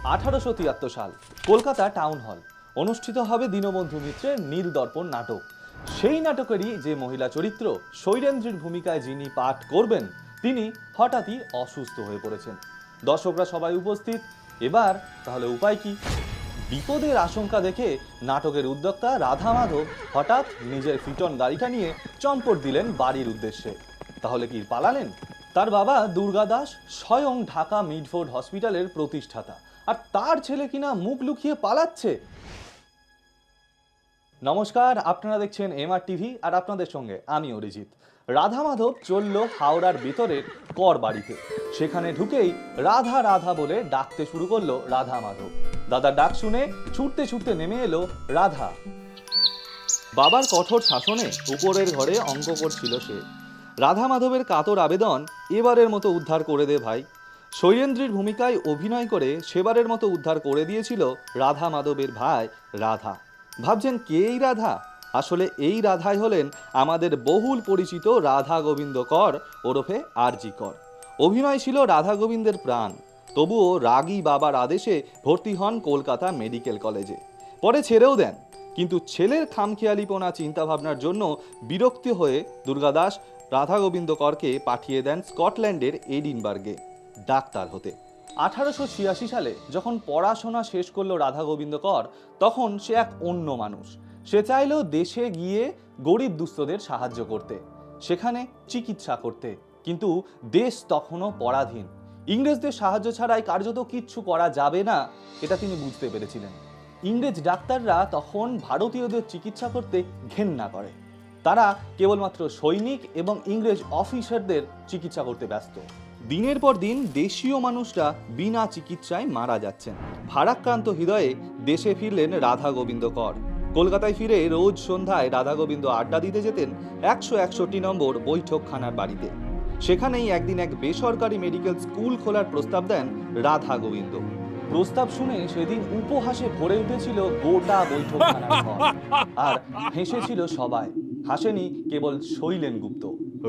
1873 সাল, Kolkata town hall অনুষ্ঠিত হবে দীনবন্ধু মিত্রের নীল দর্পণ নাটক। সেই নাটকেরই যে মহিলা চরিত্র শৈলেন্দ্রীর ভূমিকায় যিনি পাঠ করবেন, তিনি হঠাৎই অসুস্থ হয়ে পড়েছেন। দর্শকরা সবাই উপস্থিত। এবার তাহলে উপায় কি? বিপদের আশঙ্কা দেখে নাটকের উদ্যোক্তা রাধা মাধব হঠাৎ নিজের ফিটন গাড়িটা নিয়ে চম্পট দিলেন বাড়ির উদ্দেশ্যে। তাহলে কি পালালেন? তার বাবা দুর্গা দাস স্বয়ং ঢাকা মিডফোর্ড হসপিটালের প্রতিষ্ঠাতা, আর তার ছেলে কিনা মুখ লুকিয়ে পালাচ্ছে। নমস্কার, আপনারা দেখছেন এমআর টিভি, আর আপনাদের সঙ্গে আমি অরিজিৎ। রাধা মাধব চলল হাওড়ার ভেতরের কর বাড়িতে। সেখানে ঢুকেই রাধা রাধা বলে ডাকতে শুরু করলো রাধা মাধব। দাদার ডাক শুনে ছুটতে ছুটতে নেমে এলো রাধা। বাবার কঠোর শাসনে উপরের ঘরে অঙ্ক করছিল সে। রাধা মাধবের কাতর আবেদন, এবারের মতো উদ্ধার করে দে ভাই। শৈলেন্দ্রীর ভূমিকায় অভিনয় করে সেবারের মতো উদ্ধার করে দিয়েছিল রাধা মাধবের ভাই রাধা। ভাবছেন কে এই রাধা? আসলে এই রাধাই হলেন আমাদের বহুল পরিচিত রাধা গোবিন্দ কর ওরফে আরজি কর। অভিনয় ছিল রাধা গোবিন্দের প্রাণ। তবুও রাগী বাবার আদেশে ভর্তি হন কলকাতা মেডিকেল কলেজে। পরে ছেড়েও দেন, কিন্তু ছেলের খামখেয়ালিপনা চিন্তাভাবনার জন্য বিরক্ত হয়ে দুর্গাদাস রাধা গোবিন্দ করকে পাঠিয়ে দেন স্কটল্যান্ডের এডিনবার্গে ডাক্তার হতে। 1886 সালে যখন পড়াশোনা শেষ করলো রাধা গোবিন্দ কর, তখন সে এক অন্য মানুষ। সে চাইল দেশে গিয়ে গরিব দুস্থদের সাহায্য করতে, সেখানে চিকিৎসা করতে। কিন্তু দেশ তখনও পরাধীন। ইংরেজদের সাহায্য ছাড়াই কার্যত কিচ্ছু করা যাবে না, এটা তিনি বুঝতে পেরেছিলেন। ইংরেজ ডাক্তাররা তখন ভারতীয়দের চিকিৎসা করতে ঘেন্না করে। তারা কেবলমাত্র সৈনিক এবং ইংরেজ অফিসারদের চিকিৎসা করতে ব্যস্ত। দিনের পর দিন দেশীয় মানুষরা বিনা চিকিৎসায় মারা যাচ্ছেন। ভারাক্রান্ত হৃদয়ে দেশে ফিরলেন রাধা গোবিন্দ কর। কলকাতায় ফিরে রোজ সন্ধ্যায় রাধা গোবিন্দ আড্ডা দিতে যেতেন 161 নম্বর বৈঠকখানার বাড়িতে। সেখানেই একদিন এক বেসরকারি মেডিকেল স্কুল খোলার প্রস্তাব দেন রাধা গোবিন্দ। প্রস্তাব শুনে সেদিন উপহাসে ভরে উঠেছিল গোটা বৈঠকখানার ঘর, আর হেসেছিল সবাই। হাসেনি কেবল শৈলেন গুপ্ত।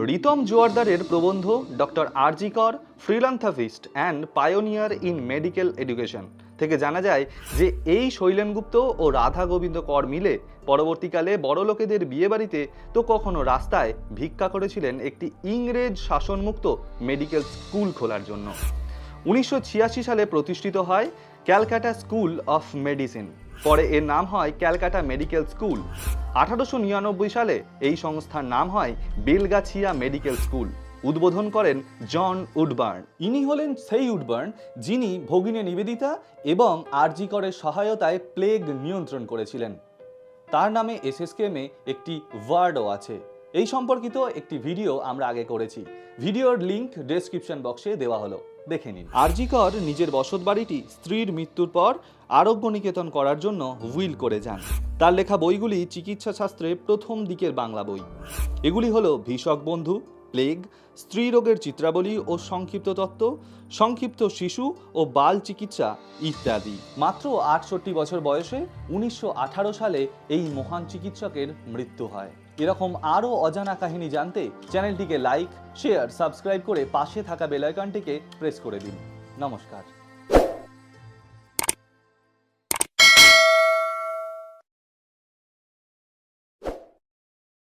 রিতম জোয়ারদারের প্রবন্ধ doctor R G Kar, philanthropist and pioneer in medical education থেকে জানা যায় যে এই শৈলেন গুপ্ত ও রাধা গোবিন্দ কর মিলে পরবর্তীকালে বড়লোকেদের বিয়েবাড়িতে তো কখনো রাস্তায় ভিক্ষা করেছিলেন একটি ইংরেজ শাসনমুক্ত মেডিকেল স্কুল খোলার জন্য। 1986 সালে প্রতিষ্ঠিত হয় ক্যালকাটা স্কুল অফ মেডিসিন। পরে এর নাম হয় ক্যালকাটা মেডিকেল স্কুল। 1899 সালে এই সংস্থার নাম হয় বেলগাছিয়া মেডিকেল স্কুল। উদ্বোধন করেন জন উডবার্ন। ইনি হলেন সেই উডবার্ন যিনি ভগিনী নিবেদিতা এবং আরজি করের সহায়তায় প্লেগ নিয়ন্ত্রণ করেছিলেন। তার নামে এসএসকেএমে একটি ওয়ার্ডও আছে। এই সম্পর্কিত একটি ভিডিও আমরা আগে করেছি। ভিডিওর লিংক ডেসক্রিপশন বক্সে দেওয়া হলো, দেখে নিন। আরজি কর নিজের বসত বাড়িটি স্ত্রীর মৃত্যুর পর আরোগ্য নিকেতন করার জন্য উইল করে যান। তার লেখা বইগুলি চিকিৎসা শাস্ত্রে প্রথম দিকের বাংলা বই। এগুলি হলো ভিষক বন্ধু, প্লেগ, স্ত্রী রোগের চিত্রাবলী ও সংক্ষিপ্ত তত্ত্ব, সংক্ষিপ্ত শিশু ও বাল চিকিৎসা ইত্যাদি। মাত্র 68 বছর বয়সে 1918 সালে এই মহান চিকিৎসকের মৃত্যু হয়। এরকম আরও অজানা কাহিনী জানতে চ্যানেলটিকে লাইক, শেয়ার, সাবস্ক্রাইব করে পাশে থাকা বেল আইকনটিকে প্রেস করে দিন। নমস্কার।